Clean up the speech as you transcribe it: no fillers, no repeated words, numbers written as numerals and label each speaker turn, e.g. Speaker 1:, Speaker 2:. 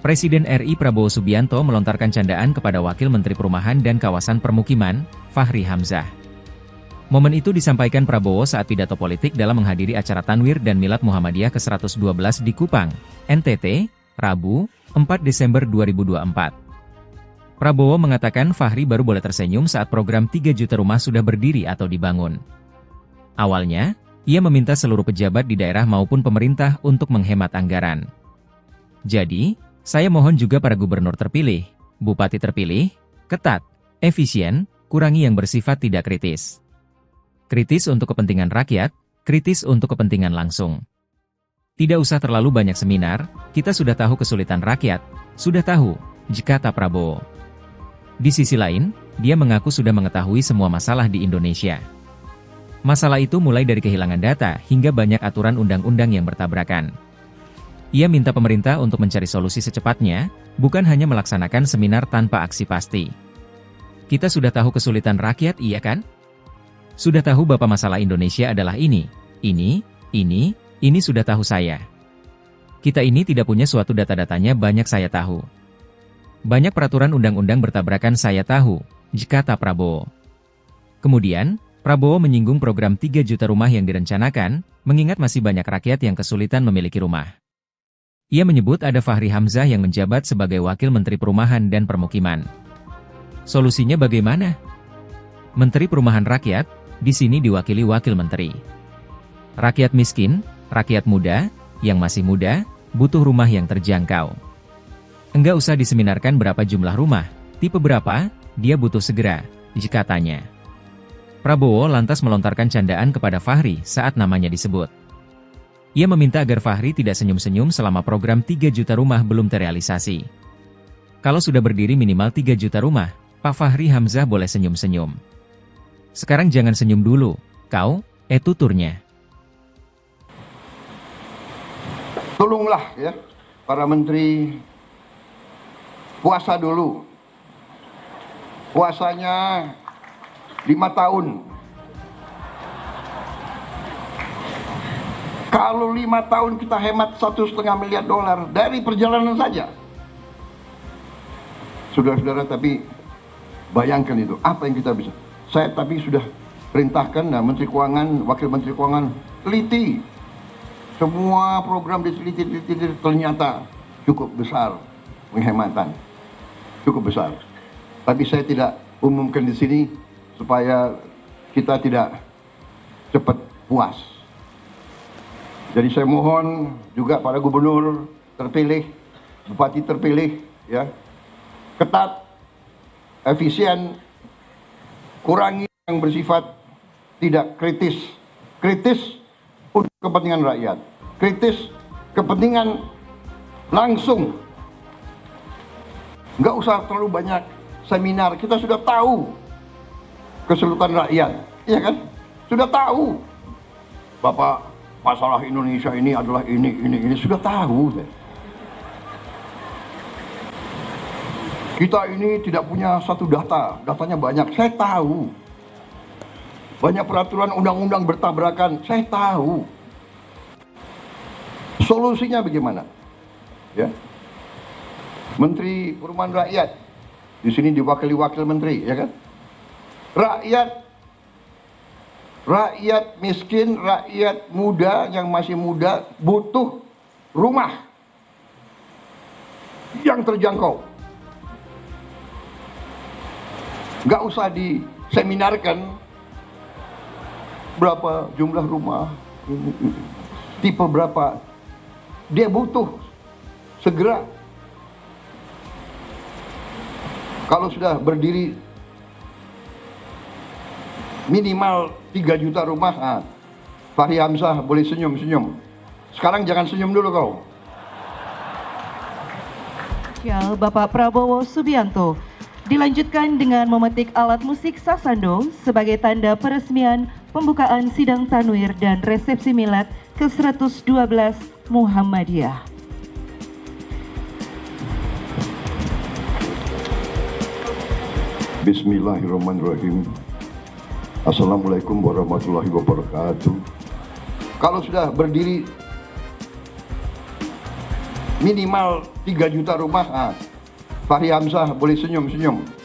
Speaker 1: Presiden RI Prabowo Subianto melontarkan candaan kepada Wakil Menteri Perumahan dan Kawasan Permukiman, Fachri Hamzah. Momen itu disampaikan Prabowo saat pidato politik dalam menghadiri acara Tanwir dan Milad Muhammadiyah ke-112 di Kupang, NTT, Rabu, 4 Desember 2024. Prabowo mengatakan Fachri baru boleh tersenyum saat program 3 juta rumah sudah berdiri atau dibangun. Awalnya, ia meminta seluruh pejabat di daerah maupun pemerintah untuk menghemat anggaran. Jadi, saya mohon juga para gubernur terpilih, bupati terpilih, ketat, efisien, kurangi yang bersifat tidak kritis. Kritis untuk kepentingan rakyat, kritis untuk kepentingan langsung. Tidak usah terlalu banyak seminar, kita sudah tahu kesulitan rakyat, sudah tahu, kata Prabowo. Di sisi lain, dia mengaku sudah mengetahui semua masalah di Indonesia. Masalah itu mulai dari kehilangan data hingga banyak aturan undang-undang yang bertabrakan. Ia minta pemerintah untuk mencari solusi secepatnya, bukan hanya melaksanakan seminar tanpa aksi pasti. Kita sudah tahu kesulitan rakyat, iya kan? Sudah tahu Bapak masalah Indonesia adalah ini sudah tahu saya. Kita ini tidak punya suatu data-datanya banyak saya tahu. Banyak peraturan undang-undang bertabrakan saya tahu, kata Prabowo. Kemudian, Prabowo menyinggung program 3 juta rumah yang direncanakan, mengingat masih banyak rakyat yang kesulitan memiliki rumah. Ia menyebut ada Fachri Hamzah yang menjabat sebagai Wakil Menteri Perumahan dan Permukiman. Solusinya bagaimana? Menteri Perumahan Rakyat, di sini diwakili Wakil Menteri. Rakyat miskin, rakyat muda, yang masih muda, butuh rumah yang terjangkau. Enggak usah diseminarkan berapa jumlah rumah, tipe berapa, dia butuh segera, katanya. Prabowo lantas melontarkan candaan kepada Fachri saat namanya disebut. Ia meminta agar Fachri tidak senyum-senyum selama program 3 juta rumah belum terrealisasi. Kalau sudah berdiri minimal 3 juta rumah, Pak Fachri Hamzah boleh senyum-senyum. Sekarang jangan senyum dulu, kau, tuturnya.
Speaker 2: Tolonglah ya, para menteri, puasa dulu. Puasanya 5 tahun. Kalau 5 tahun kita hemat $1,5 miliar dari perjalanan saja. Saudara-saudara, tapi bayangkan itu, apa yang kita bisa. Saya tapi sudah perintahkan, Menteri Keuangan, Wakil Menteri Keuangan, teliti. Semua program diteliti, ternyata cukup besar penghematan. Cukup besar. Tapi saya tidak umumkan di sini supaya kita tidak cepat puas. Jadi saya mohon juga para gubernur terpilih, bupati terpilih, ya, ketat, efisien, kurangi yang bersifat tidak kritis, kritis untuk kepentingan rakyat, kritis kepentingan langsung. Nggak usah terlalu banyak seminar, kita sudah tahu kesulitan rakyat, ya kan? Sudah tahu, Bapak. Masalah Indonesia ini adalah ini sudah tahu. Kita ini tidak punya satu datanya banyak, saya tahu. Banyak peraturan undang-undang bertabrakan, saya tahu. Solusinya bagaimana? Ya. Menteri Perumahan Rakyat, di sini diwakili wakil menteri, ya kan? Rakyat miskin, rakyat muda yang masih muda butuh rumah yang terjangkau. Nggak usah diseminarkan berapa jumlah rumah, tipe berapa. Dia butuh segera. Kalau sudah berdiri minimal 3 juta rumah, Fachri Hamzah boleh senyum-senyum. Sekarang jangan senyum dulu kau.
Speaker 3: Ya, Bapak Prabowo Subianto. Dilanjutkan dengan memetik alat musik sasando sebagai tanda peresmian pembukaan sidang Tanwir dan resepsi milad ke-112 Muhammadiyah.
Speaker 2: Bismillahirrahmanirrahim. Assalamualaikum warahmatullahi wabarakatuh. Kalau sudah berdiri minimal 3 juta rumah. Fahri Hamzah boleh senyum-senyum.